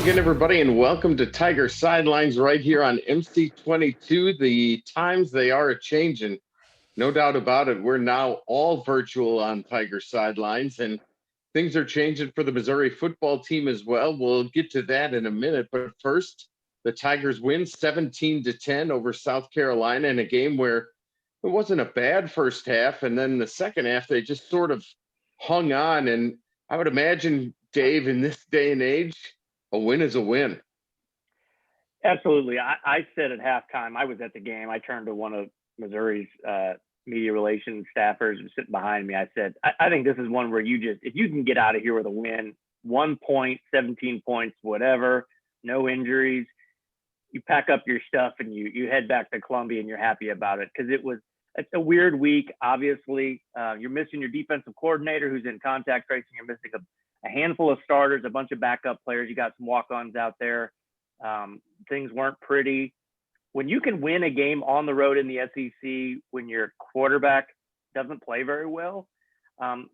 again, everybody, and welcome to Tiger Sidelines right here on MC22. The times, they are a-changing. No doubt about it. We're now all virtual on Tiger Sidelines, and things are changing for the Missouri football team as well. We'll get to that in a minute. But first, the Tigers win 17-10 over South Carolina in a game where it wasn't a bad first half. And then the second half, they just sort of hung on. And I would imagine, Dave, in this day and age, a win is a win. Absolutely. I said at halftime, I was at the game. I turned to one of Missouri's media relations staffers sitting behind me. I said, I think this is one where if you can get out of here with a win, 1 point, 17 points, whatever, no injuries, you pack up your stuff and you head back to Columbia and you're happy about it. Because it's a weird week, obviously. You're missing your defensive coordinator who's in contact tracing. You're missing a handful of starters, a bunch of backup players. You got some walk-ons out there. Things weren't pretty. When you can win a game on the road in the SEC, when your quarterback doesn't play very well,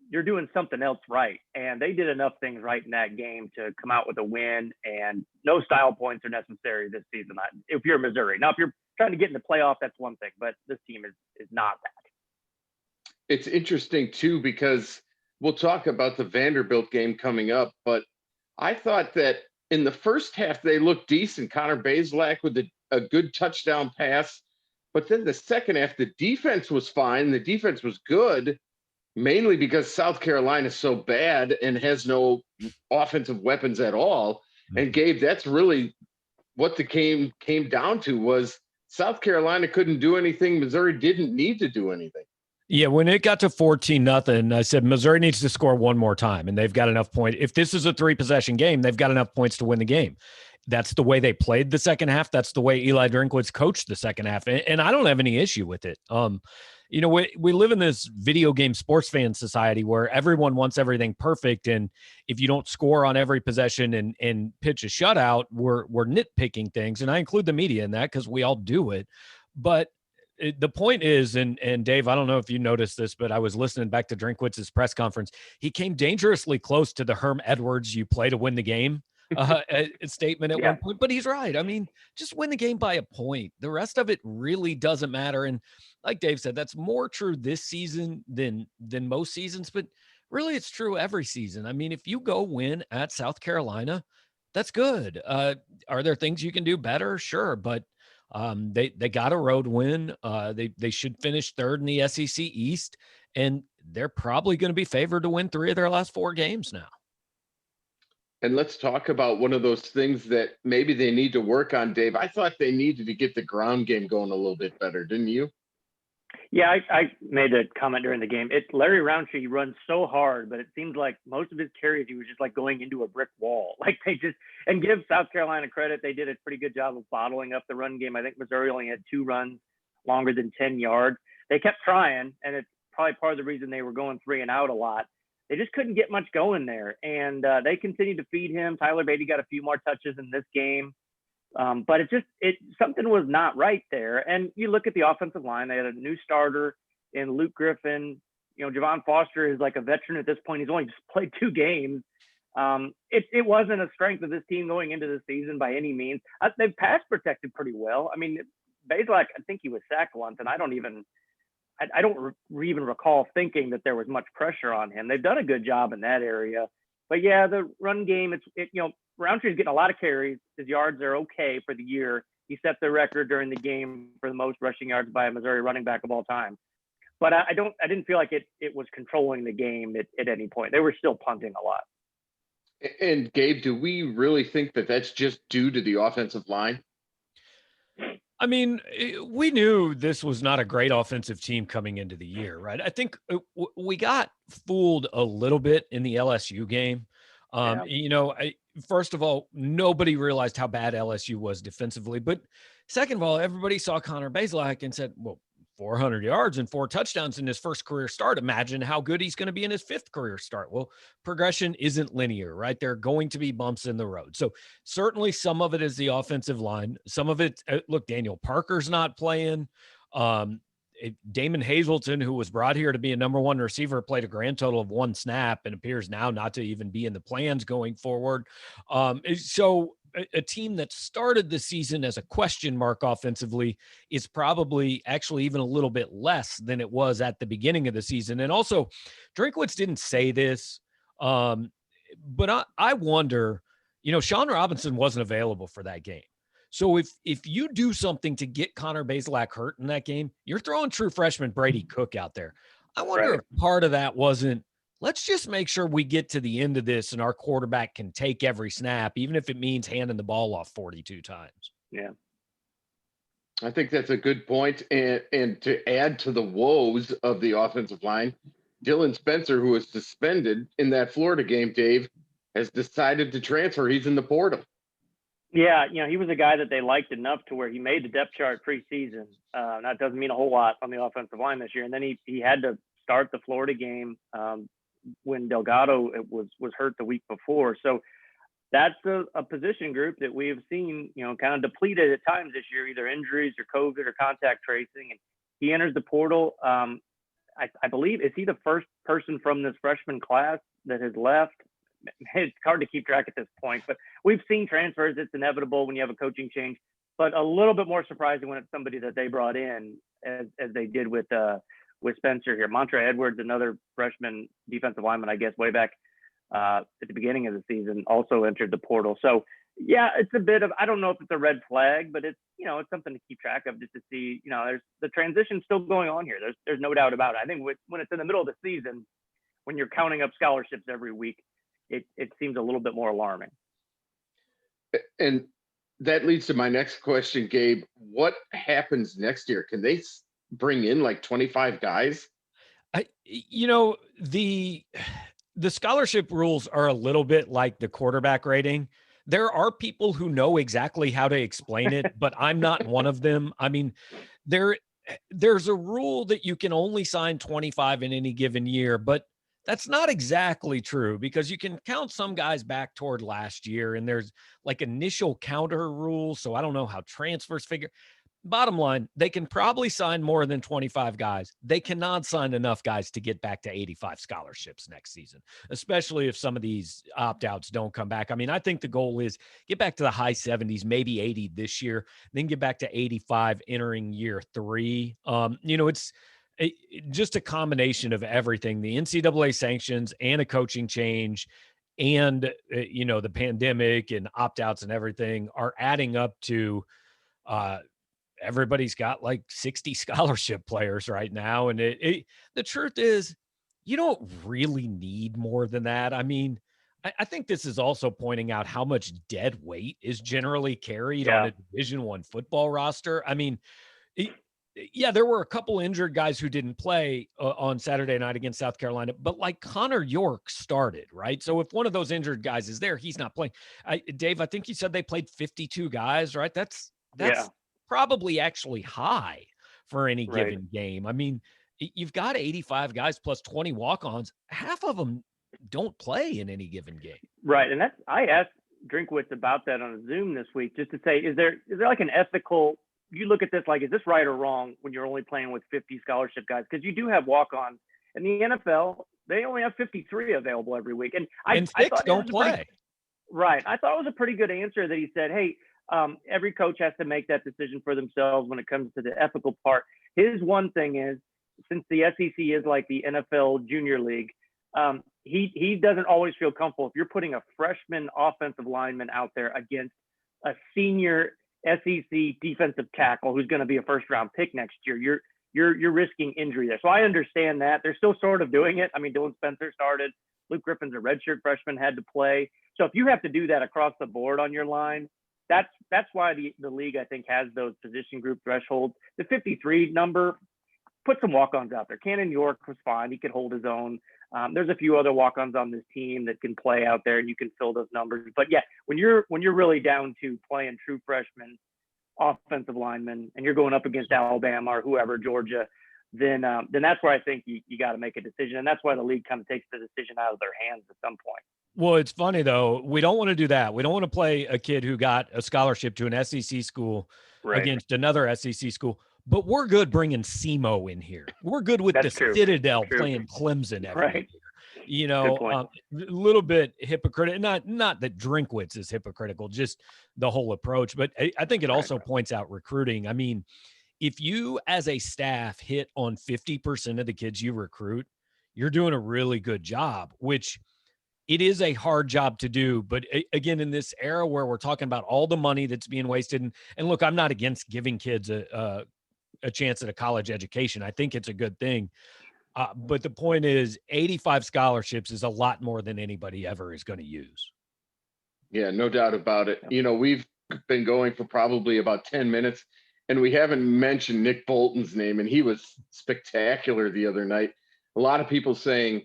you're doing something else right. And they did enough things right in that game to come out with a win, and no style points are necessary this season if you're Missouri. Now, if you're trying to get in the playoff, that's one thing, but this team is not that. It's interesting, too, because we'll talk about the Vanderbilt game coming up, but I thought that in the first half, they looked decent. Connor Bazelak with a good touchdown pass. But then the second half, the defense was fine. The defense was good, mainly because South Carolina is so bad and has no offensive weapons at all. And Gabe, that's really what the game came down to, was South Carolina couldn't do anything. Missouri didn't need to do anything. Yeah, when it got to 14-0, I said Missouri needs to score one more time, and they've got enough points. If this is a 3-possession game, they've got enough points to win the game. That's the way they played the second half. That's the way Eli Drinkwitz coached the second half, and I don't have any issue with it. We live in this video game sports fan society where everyone wants everything perfect, and if you don't score on every possession and pitch a shutout, we're nitpicking things, and I include the media in that because we all do it. But the point is, and Dave, I don't know if you noticed this, but I was listening back to Drinkwitz's press conference. He came dangerously close to the Herm Edwards "you play to win the game" statement at one point. But he's right. I mean, just win the game by a point. The rest of it really doesn't matter. And like Dave said, that's more true this season than most seasons. But really, it's true every season. I mean, if you go win at South Carolina, that's good. Are there things you can do better? Sure, but they got a road win. They should finish third in the SEC East, and they're probably going to be favored to win 3 of their last 4 games now. And let's talk about one of those things that maybe they need to work on, Dave. I thought they needed to get the ground game going a little bit better, didn't you? Yeah, I made a comment during the game. Larry Roundtree runs so hard, but it seems like most of his carries, he was just like going into a brick wall. Like and give South Carolina credit, they did a pretty good job of bottling up the run game. I think Missouri only had 2 runs longer than 10 yards. They kept trying, and it's probably part of the reason they were going 3 and out a lot. They just couldn't get much going there, and they continued to feed him. Tyler Beatty got a few more touches in this game. But something was not right there. And you look at the offensive line, they had a new starter in Luke Griffin. Javon Foster is like a veteran at this point. He's only just played 2 games. It wasn't a strength of this team going into the season by any means. They've pass protected pretty well. I mean, Bazelak, I think he was sacked once, and I don't even recall thinking that there was much pressure on him. They've done a good job in that area. But yeah, the run game, Roundtree's getting a lot of carries. His yards are okay for the year. He set the record during the game for the most rushing yards by a Missouri running back of all time. But I didn't feel like it was controlling the game at any point. They were still punting a lot. And Gabe, do we really think that that's just due to the offensive line? I mean, we knew this was not a great offensive team coming into the year, right? I think we got fooled a little bit in the LSU game. First of all, nobody realized how bad LSU was defensively. But second of all, everybody saw Connor Bazelak and said, well, 400 yards and 4 touchdowns in his first career start. Imagine how good he's going to be in his 5th career start. Well, progression isn't linear, right? There are going to be bumps in the road. So certainly some of it is the offensive line. Some of it, look, Daniel Parker's not playing. Damon Hazelton, who was brought here to be a number 1 receiver, played a grand total of 1 snap and appears now not to even be in the plans going forward. So a team that started the season as a question mark offensively is probably actually even a little bit less than it was at the beginning of the season. And also, Drinkwitz didn't say this, but I wonder, Sean Robinson wasn't available for that game. So if you do something to get Connor Bazelak hurt in that game, you're throwing true freshman Brady Cook out there. I wonder if part of that wasn't, let's just make sure we get to the end of this and our quarterback can take every snap, even if it means handing the ball off 42 times. Yeah. I think that's a good point. And to add to the woes of the offensive line, Dylan Spencer, who was suspended in that Florida game, Dave, has decided to transfer. He's in the portal. Yeah, he was a guy that they liked enough to where he made the depth chart preseason. That doesn't mean a whole lot on the offensive line this year. And then he had to start the Florida game when Delgado was hurt the week before. So that's a position group that we have seen, kind of depleted at times this year, either injuries or COVID or contact tracing. And he enters the portal. I believe, is he the first person from this freshman class that has left? It's hard to keep track at this point, but we've seen transfers. It's inevitable when you have a coaching change, but a little bit more surprising when it's somebody that they brought in, as they did with Spencer here. Montre Edwards, another freshman defensive lineman, I guess, way back at the beginning of the season, also entered the portal. So yeah, it's a bit of, I don't know if it's a red flag, but it's, it's something to keep track of, just to see, there's the transition still going on here. There's no doubt about it. I think when it's in the middle of the season, when you're counting up scholarships every week, it seems a little bit more alarming. And that leads to my next question, Gabe. What happens next year? Can they bring in like 25 guys? The scholarship rules are a little bit like the quarterback rating. There are people who know exactly how to explain it, but I'm not one of them. I mean, there's a rule that you can only sign 25 in any given year, but that's not exactly true, because you can count some guys back toward last year, and there's like initial counter rules. So I don't know how transfers figure. Bottom line, they can probably sign more than 25 guys. They cannot sign enough guys to get back to 85 scholarships next season, especially if some of these opt-outs don't come back. I mean, I think the goal is get back to the high 70s, maybe 80 this year, then get back to 85 entering year 3. It's just a combination of everything, the NCAA sanctions and a coaching change and, the pandemic and opt-outs and everything are adding up to everybody's got like 60 scholarship players right now. And the truth is, you don't really need more than that. I mean, I think this is also pointing out how much dead weight is generally carried on a Division I football roster. I mean, there were a couple injured guys who didn't play on Saturday night against South Carolina, but like Connor York started, right? So if one of those injured guys is there, he's not playing. Dave, I think you said they played 52 guys, right? That's probably actually high for any given game. I mean, you've got 85 guys plus 20 walk-ons. Half of them don't play in any given game. Right. And I asked Drinkwitz about that on a Zoom this week, just to say, is there like an ethical, you look at this like, is this right or wrong when you're only playing with 50 scholarship guys? Because you do have walk-ons. In the NFL, they only have 53 available every week. And I thought don't play. Right. I thought it was a pretty good answer that he said, hey, every coach has to make that decision for themselves when it comes to the ethical part. His one thing is, since the SEC is like the NFL Junior League, he doesn't always feel comfortable if you're putting a freshman offensive lineman out there against a senior SEC defensive tackle who's going to be a first-round pick next year. You're risking injury there. So I understand that. They're still sort of doing it. I mean, Dylan Spencer started. Luke Griffin's a redshirt freshman, had to play. So if you have to do that across the board on your line, that's why the league, I think, has those position group thresholds. The 53 number, put some walk-ons out there. Cannon York was fine. He could hold his own. There's a few other walk-ons on this team that can play out there, and you can fill those numbers. But yeah, when you're really down to playing true freshmen offensive linemen, and you're going up against Alabama or whoever, Georgia, then that's where I think you got to make a decision, and that's why the league kind of takes the decision out of their hands at some point. Well, it's funny though. We don't want to do that. We don't want to play a kid who got a scholarship to an SEC school against another SEC school. But we're good bringing SEMO in here. We're good with Citadel playing Clemson every year. You Good know, point. a little bit hypocritical. Not that Drinkwitz is hypocritical, just the whole approach. But I think it also points out recruiting. I mean, if you as a staff hit on 50% of the kids you recruit, you're doing a really good job, which it is a hard job to do. But again, in this era where we're talking about all the money that's being wasted, and look, I'm not against giving kids a chance at a college education. I think it's a good thing. But the point is 85 scholarships is a lot more than anybody ever is going to use. Yeah, no doubt about it. You know, we've been going for probably about 10 minutes and we haven't mentioned Nick Bolton's name, and he was spectacular the other night. A lot of people saying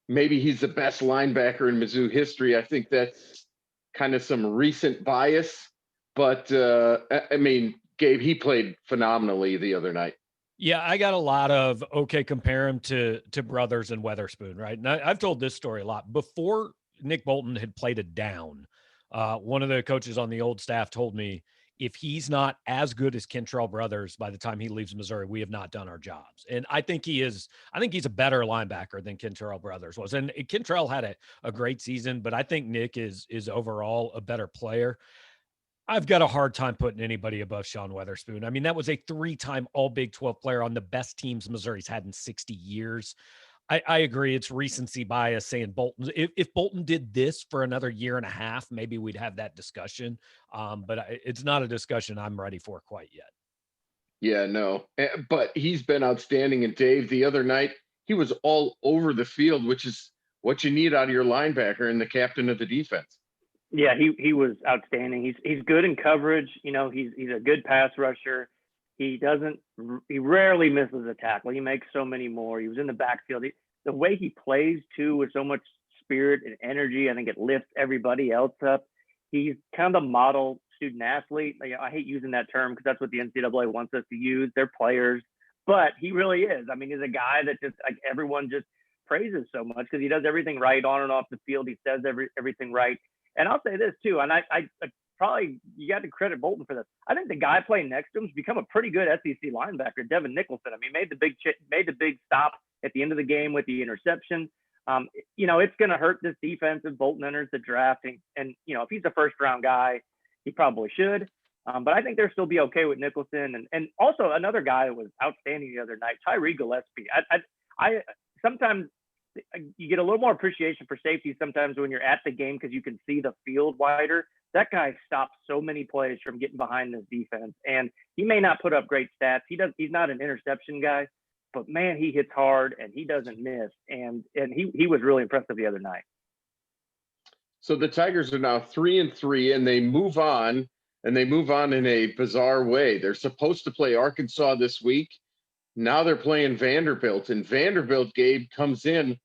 maybe he's the best linebacker in Mizzou history. I think that's kind of some recent bias, but I mean, Gabe, he played phenomenally the other night. Yeah, I got a lot of compare him to Brothers and Weatherspoon, right? And I've told this story a lot. Before Nick Bolton had played a down, one of the coaches on the old staff told me, if he's not as good as Kentrell Brothers by the time he leaves Missouri, we have not done our jobs. And I think he is. I think he's a better linebacker than Kentrell Brothers was. And Kentrell had a great season, but I think Nick is overall a better player. I've got a hard time putting anybody above Sean Weatherspoon. I mean, that was a 3-time All Big 12 player on the best teams Missouri's had in 60 years. I agree. It's recency bias saying Bolton. If Bolton did this for another year and a half, maybe we'd have that discussion. But it's not a discussion I'm ready for quite yet. Yeah, no, but he's been outstanding. And Dave, the other night, he was all over the field, which is what you need out of your linebacker and the captain of the defense. Yeah, he was outstanding. He's good in coverage. You know, he's a good pass rusher. He rarely misses a tackle. He makes so many more. He was in the backfield. The way he plays too, with so much spirit and energy, I think it lifts everybody else up. He's kind of a model student athlete. Like, I hate using that term because that's what the NCAA wants us to use. They're players, but he really is. I mean, he's a guy that just like everyone just praises so much because he does everything right on and off the field. He says everything right. And I'll say this too, and I probably, you got to credit Bolton for this. I think the guy playing next to him's become a pretty good SEC linebacker, Devin Nicholson. I mean, made the big stop at the end of the game with the interception. You know, it's going to hurt this defense if Bolton enters the draft, and you know, if he's a first round guy, he probably should. But I think they'll still be okay with Nicholson, and also another guy that was outstanding the other night, Tyree Gillespie. I sometimes you get a little more appreciation for safety sometimes when you're at the game because you can see the field wider. That guy stops so many plays from getting behind this defense, and he may not put up great stats. He's not an interception guy, but man, he hits hard and he doesn't miss. And he was really impressive the other night. So the Tigers are now 3-3, and they move on in a bizarre way. They're supposed to play Arkansas this week. Now they're playing Vanderbilt, and Vanderbilt, Gabe, comes in.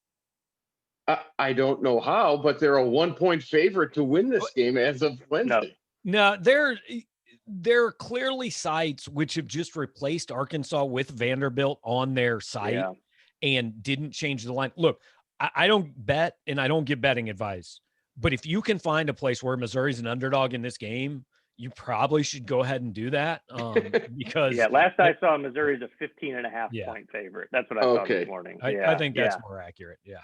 I don't know how, but they're a 1-point favorite to win this game as of Wednesday. No, there are clearly sites which have just replaced Arkansas with Vanderbilt on their site and didn't change the line. Look, I don't bet and I don't give betting advice, but if you can find a place where Missouri's an underdog in this game, you probably should go ahead and do that. Because last I saw, Missouri's a 15.5 point favorite. That's what I saw this morning. I think that's more accurate. Yeah.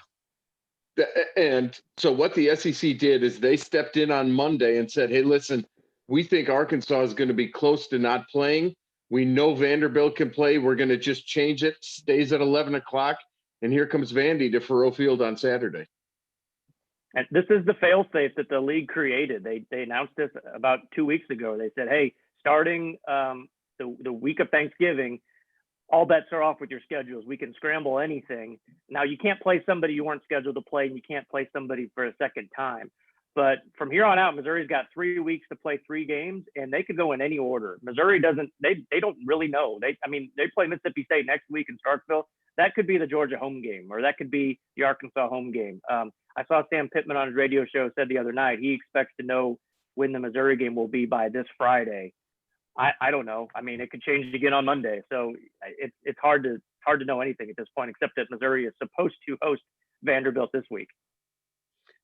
And so what the SEC did is they stepped in on Monday and said, hey, listen, we think Arkansas is going to be close to not playing. We know Vanderbilt can play. We're going to just change it. Stays at 11 o'clock. And here comes Vandy to Faurot Field on Saturday. And this is the failsafe that the league created. They announced this about 2 weeks ago. They said, hey, starting the week of Thanksgiving, all bets are off with your schedules. We can scramble anything. Now, you can't play somebody you weren't scheduled to play, and you can't play somebody for a second time. But from here on out, Missouri's got 3 weeks to play 3 games, and they could go in any order. Missouri doesn't – they don't really know. They play Mississippi State next week in Starkville. That could be the Georgia home game, or that could be the Arkansas home game. I saw Sam Pittman on his radio show said the other night he expects to know when the Missouri game will be by this Friday. I don't know. I mean, it could change again on Monday. So it's hard to know anything at this point, except that Missouri is supposed to host Vanderbilt this week.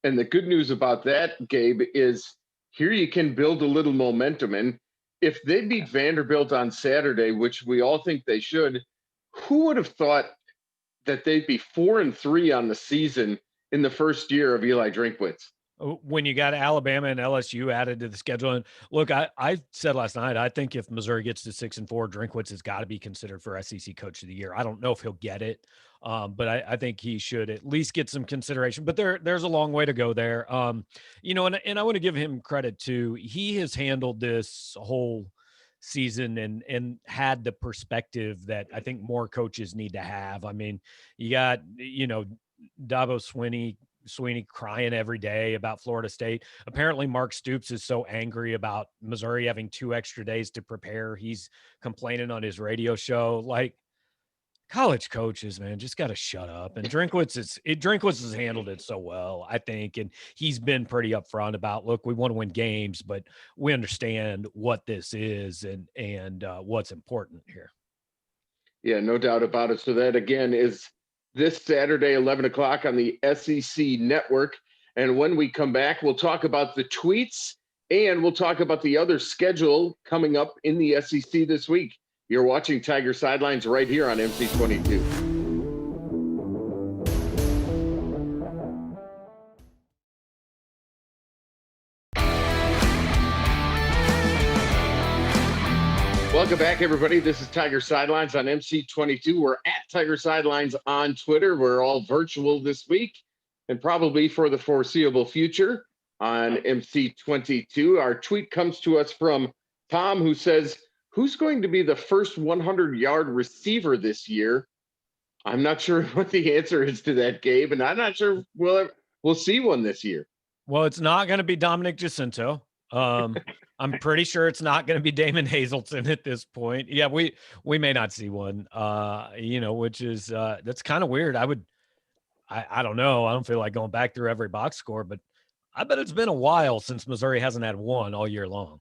And the good news about that, Gabe, is here you can build a little momentum. And if they beat Vanderbilt on Saturday, which we all think they should, who would have thought that they'd be 4-3 on the season in the first year of Eli Drinkwitz. When you got Alabama and LSU added to the schedule. And look, I said last night, I think if Missouri gets to 6-4, Drinkwitz has got to be considered for SEC Coach of the Year. I don't know if he'll get it, but I think he should at least get some consideration. But there's a long way to go there. You know, and I want to give him credit too. He has handled this whole season and had the perspective that I think more coaches need to have. I mean, you got, you know, Dabo Sweeney crying every day about Florida State. Apparently Mark Stoops is so angry about Missouri having 2 extra days to prepare. He's complaining on his radio show. Like, college coaches, man, just got to shut up. And Drinkwitz has handled it so well, I think. And he's been pretty upfront about, look, we want to win games, but we understand what this is and what's important here. Yeah, no doubt about it. So that again is this Saturday, 11 o'clock on the SEC Network. And when we come back, we'll talk about the tweets and we'll talk about the other schedule coming up in the SEC this week. You're watching Tiger Sidelines right here on MC22. Welcome back, everybody. This is Tiger Sidelines on MC22. We're at Tiger Sidelines on Twitter. We're all virtual this week and probably for the foreseeable future on MC22. Our tweet comes to us from Tom, who says, who's going to be the first 100-yard receiver this year? I'm not sure what the answer is to that, Gabe, and I'm not sure we'll see one this year. Well, it's not going to be Dominic Jacinto. I'm pretty sure it's not going to be Damon Hazelton at this point. Yeah, we may not see one, you know, which is that's kind of weird. I don't know. I don't feel like going back through every box score, but I bet it's been a while since Missouri hasn't had one all year long.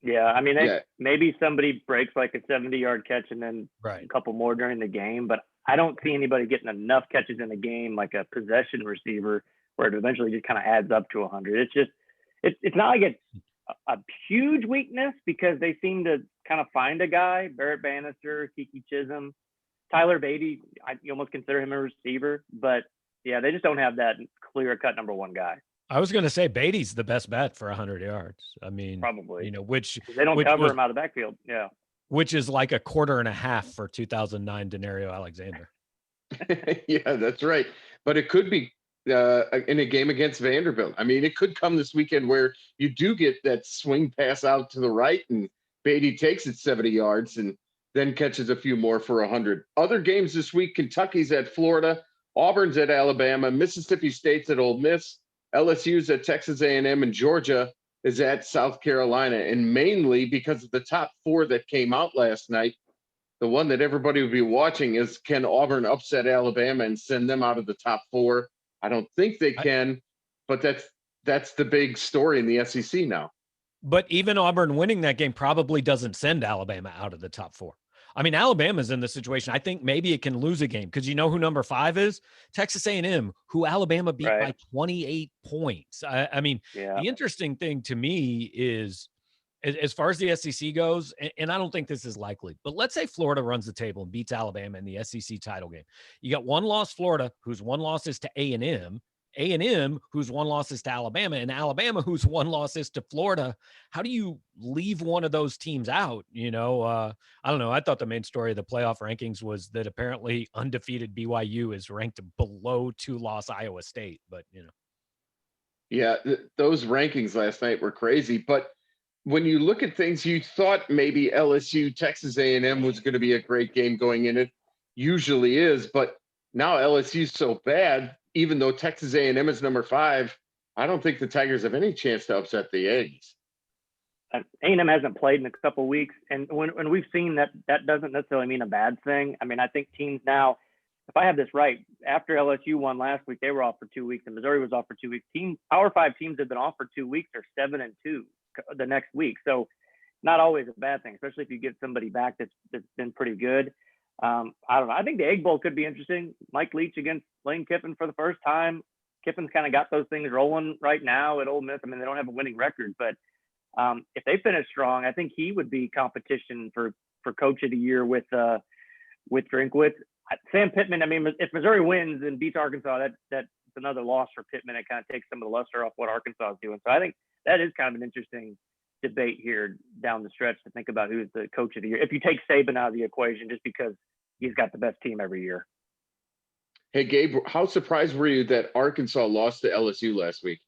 Yeah, I mean, maybe somebody breaks like a 70-yard catch and then a couple more during the game, but I don't see anybody getting enough catches in the game like a possession receiver where it eventually just kind of adds up to 100. It's just, it's not like it's a huge weakness because they seem to kind of find a guy, Barrett Bannister, Kiki Chisholm, Tyler Beatty. You almost consider him a receiver, but yeah, they just don't have that clear-cut number one guy. I was going to say Beatty's the best bet for 100 yards. I mean, probably, you know, which they don't cover him out of the backfield. Yeah. Which is like a quarter and a half for 2009 Denario Alexander. Yeah, that's right. But it could be in a game against Vanderbilt. I mean, it could come this weekend where you do get that swing pass out to the right and Beatty takes it 70 yards and then catches a few more for 100. Other games this week, Kentucky's at Florida, Auburn's at Alabama, Mississippi State's at Ole Miss, LSU's at Texas A&M, and Georgia is at South Carolina. And mainly because of the top 4 that came out last night, the one that everybody will be watching is, can Auburn upset Alabama and send them out of the top 4? I don't think they can, but that's the big story in the SEC now. But even Auburn winning that game probably doesn't send Alabama out of the top 4. I mean, Alabama's in the situation. I think maybe it can lose a game because you know who number 5 is? Texas A&M, who Alabama beat by 28 points. I mean, the interesting thing to me is, as far as the SEC goes, and I don't think this is likely, but let's say Florida runs the table and beats Alabama in the SEC title game. You got one loss Florida, whose one loss is to A&M, whose one loss is to Alabama, and Alabama, whose one loss is to Florida. How do you leave one of those teams out? You know, I don't know. I thought the main story of the playoff rankings was that apparently undefeated BYU is ranked below 2-loss Iowa State, but you know. Yeah, those rankings last night were crazy, but when you look at things, you thought maybe LSU, Texas A&M was going to be a great game going in. It usually is, but now LSU's so bad, even though Texas A&M is number 5, I don't think the Tigers have any chance to upset the Aggies. A&M hasn't played in a couple of weeks, and when we've seen that doesn't necessarily mean a bad thing. I mean, I think teams now, if I have this right, after LSU won last week, they were off for 2 weeks, and Missouri was off for 2 weeks. Power 5 teams have been off for 2 weeks are 7-2 the next week, so not always a bad thing, especially if you get somebody back that's been pretty good. I don't know. I think the Egg Bowl could be interesting. Mike Leach against Lane Kiffin for the first time. Kiffin's kind of got those things rolling right now at Ole Miss. I mean, they don't have a winning record, but if they finish strong, I think he would be competition for Coach of the Year with Drinkwitz. Sam Pittman. I mean, if Missouri wins and beats Arkansas, that it's another loss for Pittman. It kind of takes some of the luster off what Arkansas is doing. So I think that is kind of an interesting debate here down the stretch to think about who's the coach of the year. If you take Saban out of the equation, just because he's got the best team every year. Hey, Gabe, how surprised were you that Arkansas lost to LSU last week?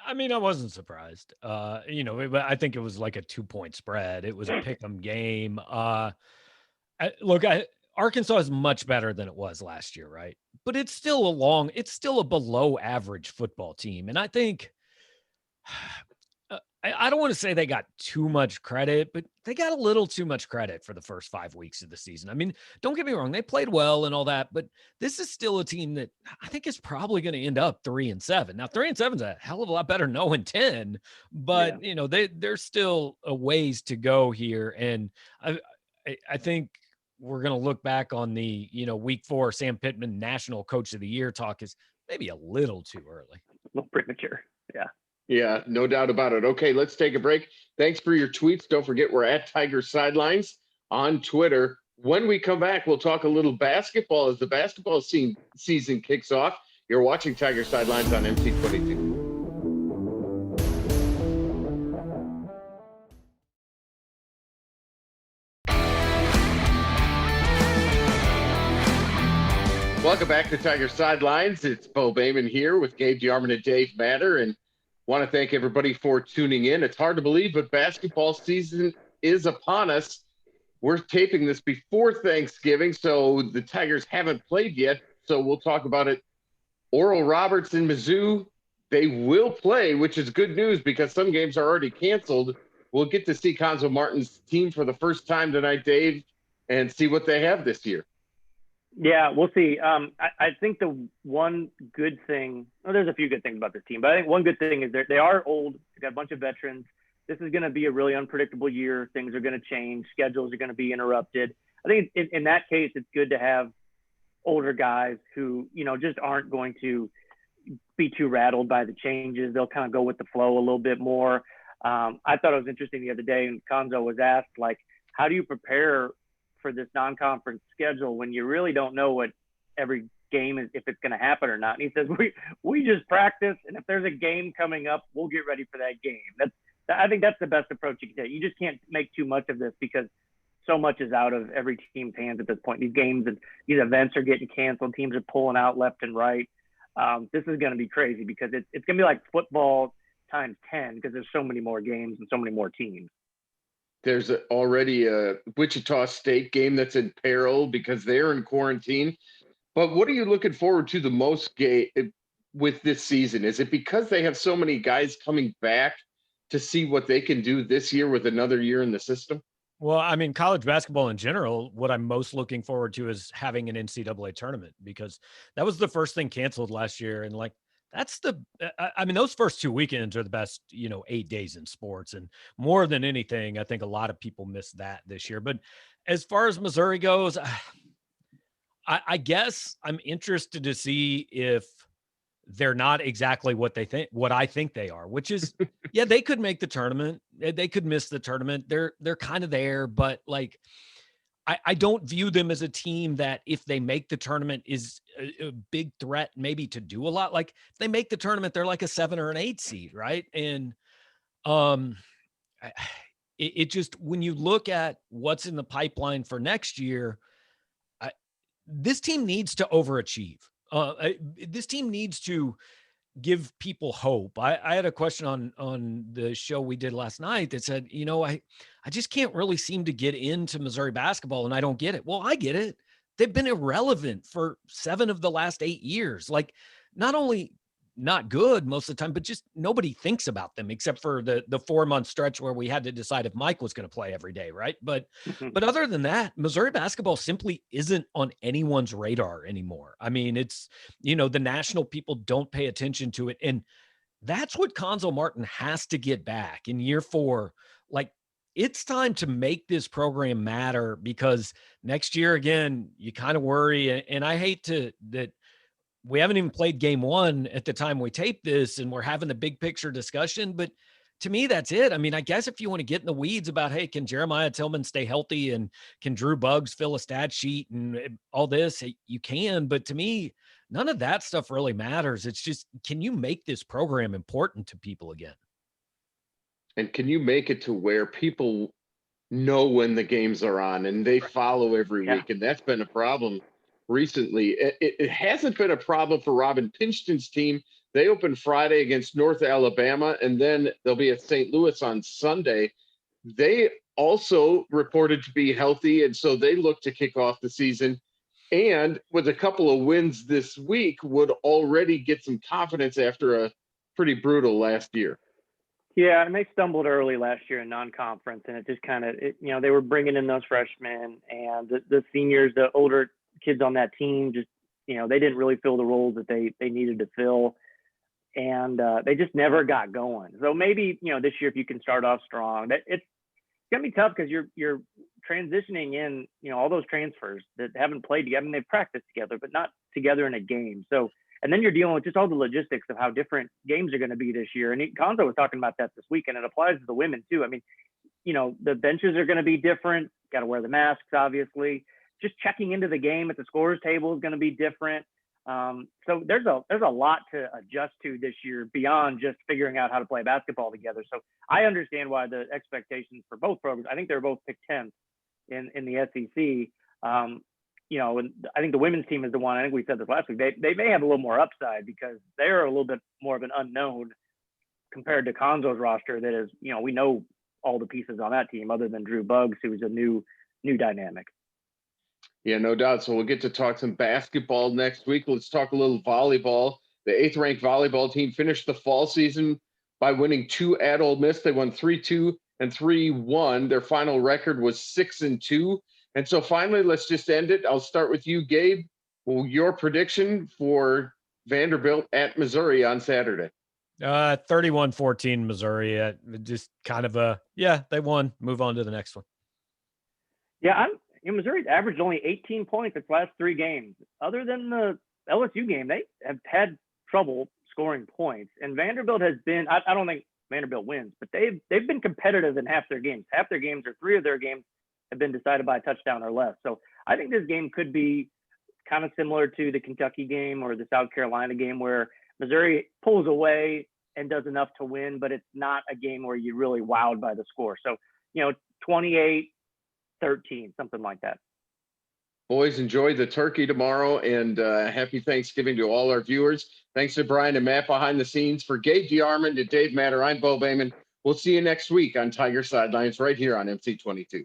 I mean, I wasn't surprised. But I think it was like a 2-point spread. It was a pick'em game. Arkansas is much better than it was last year, right? But it's still a below average football team. And I think, I don't want to say they got too much credit, but they got a little too much credit for the first 5 weeks of the season. I mean, don't get me wrong, they played well and all that, but this is still a team that I think is probably going to end up 3-7. Now, 3-7 is a hell of a lot better than 0-10, but there's still a ways to go here. And I think we're going to look back on the, week 4 Sam Pittman National Coach of the Year talk is maybe a little too early. A little premature. Yeah. Yeah, no doubt about it. Okay, let's take a break. Thanks for your tweets. Don't forget, we're at Tiger Sidelines on Twitter. When we come back, we'll talk a little basketball as the basketball season kicks off. You're watching Tiger Sidelines on MC22. Welcome back to Tiger Sidelines. It's Bo Bayman here with Gabe DeArmond and Dave Matter, and want to thank everybody for tuning in. It's hard to believe, but basketball season is upon us. We're taping this before Thanksgiving, so the Tigers haven't played yet, so we'll talk about it. Oral Roberts and Mizzou, they will play, which is good news because some games are already canceled. We'll get to see Conzo Martin's team for the first time tonight, Dave, and see what they have this year. Yeah, we'll see. I think the one good thing, there's a few good things about this team, but I think one good thing is they are old. They've got a bunch of veterans. This is going to be a really unpredictable year. Things are going to change. Schedules are going to be interrupted. I think in that case, it's good to have older guys who, just aren't going to be too rattled by the changes. They'll kind of go with the flow a little bit more. I thought it was interesting the other day, and Conzo was asked, how do you prepare for this non-conference schedule when you really don't know what every game is, if it's going to happen or not? And he says, we just practice, and if there's a game coming up, we'll get ready for that game. I think that's the best approach you can take. You just can't make too much of this because so much is out of every team's hands at this point. These games and these events are getting canceled. Teams are pulling out left and right. This is going to be crazy because it's going to be like football times 10 because there's so many more games and so many more teams. There's already a Wichita State game that's in peril because they're in quarantine. But what are you looking forward to the most with this season? Is it because they have so many guys coming back to see what they can do this year with another year in the system? Well, I mean, college basketball in general, what I'm most looking forward to is having an NCAA tournament because that was the first thing canceled last year. And those first 2 weekends are the best, 8 days in sports. And more than anything, I think a lot of people miss that this year. But as far as Missouri goes, I guess I'm interested to see if they're not exactly what I think they are, which is, yeah, they could make the tournament. They could miss the tournament. They're kind of there, but I don't view them as a team that if they make the tournament is a big threat maybe to do a lot. Like if they make the tournament, they're like a 7 or an 8 seed. Right. And it just, when you look at what's in the pipeline for next year, this team needs to overachieve. This team needs to give people hope. I had a question on the show we did last night that said, I just can't really seem to get into Missouri basketball and I don't get it. Well, I get it. They've been irrelevant for 7 of the last 8 years. Like not only not good most of the time, but just nobody thinks about them except for the 4-month stretch where we had to decide if Mike was going to play every day. Right. But other than that, Missouri basketball simply isn't on anyone's radar anymore. I mean, it's, the national people don't pay attention to it. And that's what Conzo Martin has to get back in year 4. It's time to make this program matter because next year, again, you kind of worry. And I hate that we haven't even played game 1 at the time we tape this and we're having the big picture discussion, but to me, that's it. I mean, I guess if you want to get in the weeds about, hey, can Jeremiah Tillman stay healthy and can Drew Buggs fill a stat sheet and all this, you can. But to me, None of that stuff really matters. It's just, can you make this program important to people again? And can you make it to where people know when the games are on and they follow every Yeah. week? And that's been a problem recently. It hasn't been a problem for Robin Pinchton's team. They open Friday against North Alabama, and then they'll be at St. Louis on Sunday. They also reported to be healthy, and so they look to kick off the season. And with a couple of wins this week, would already get some confidence after a pretty brutal last year. Yeah, and they stumbled early last year in non-conference, and it just kind of, they were bringing in those freshmen and the seniors, the older kids on that team, just, they didn't really fill the roles that they needed to fill, and they just never got going. So maybe, this year, if you can start off strong, it's gonna be tough because you're transitioning in, all those transfers that haven't played together. I mean, they've practiced together, but not together in a game. So. And then you're dealing with just all the logistics of how different games are going to be this year. And Gonzo was talking about that this week, and it applies to the women too. I mean, the benches are going to be different. Got to wear the masks, obviously. Just checking into the game at the scorers table is going to be different. So there's a lot to adjust to this year beyond just figuring out how to play basketball together. So I understand why the expectations for both programs. I think they're both picked 10th in the SEC. And I think the women's team is the one, I think we said this last week, they may have a little more upside because they're a little bit more of an unknown compared to Conzo's roster that is, we know all the pieces on that team other than Drew Buggs, who is a new dynamic. Yeah, no doubt. So we'll get to talk some basketball next week. Let's talk a little volleyball. The 8th ranked volleyball team finished the fall season by winning 2 at Ole Miss. They won 3-2 and 3-1. Their final record was 6-2. And so finally, let's just end it. I'll start with you, Gabe. Well, your prediction for Vanderbilt at Missouri on Saturday? 31-14 Missouri. Just kind of they won. Move on to the next one. Yeah, Missouri's averaged only 18 points its last 3 games. Other than the LSU game, they have had trouble scoring points. And Vanderbilt has been, I don't think Vanderbilt wins, but they've been competitive in half their games. Half their games, or 3 of their games, have been decided by a touchdown or less. So I think this game could be kind of similar to the Kentucky game or the South Carolina game where Missouri pulls away and does enough to win, but it's not a game where you're really wowed by the score. So, 28-13, something like that. Boys, enjoy the turkey tomorrow, and happy Thanksgiving to all our viewers. Thanks to Brian and Matt behind the scenes. For Gabe DeArmond and Dave Matter, I'm Bo Bayman. We'll see you next week on Tiger Sidelines right here on MC22.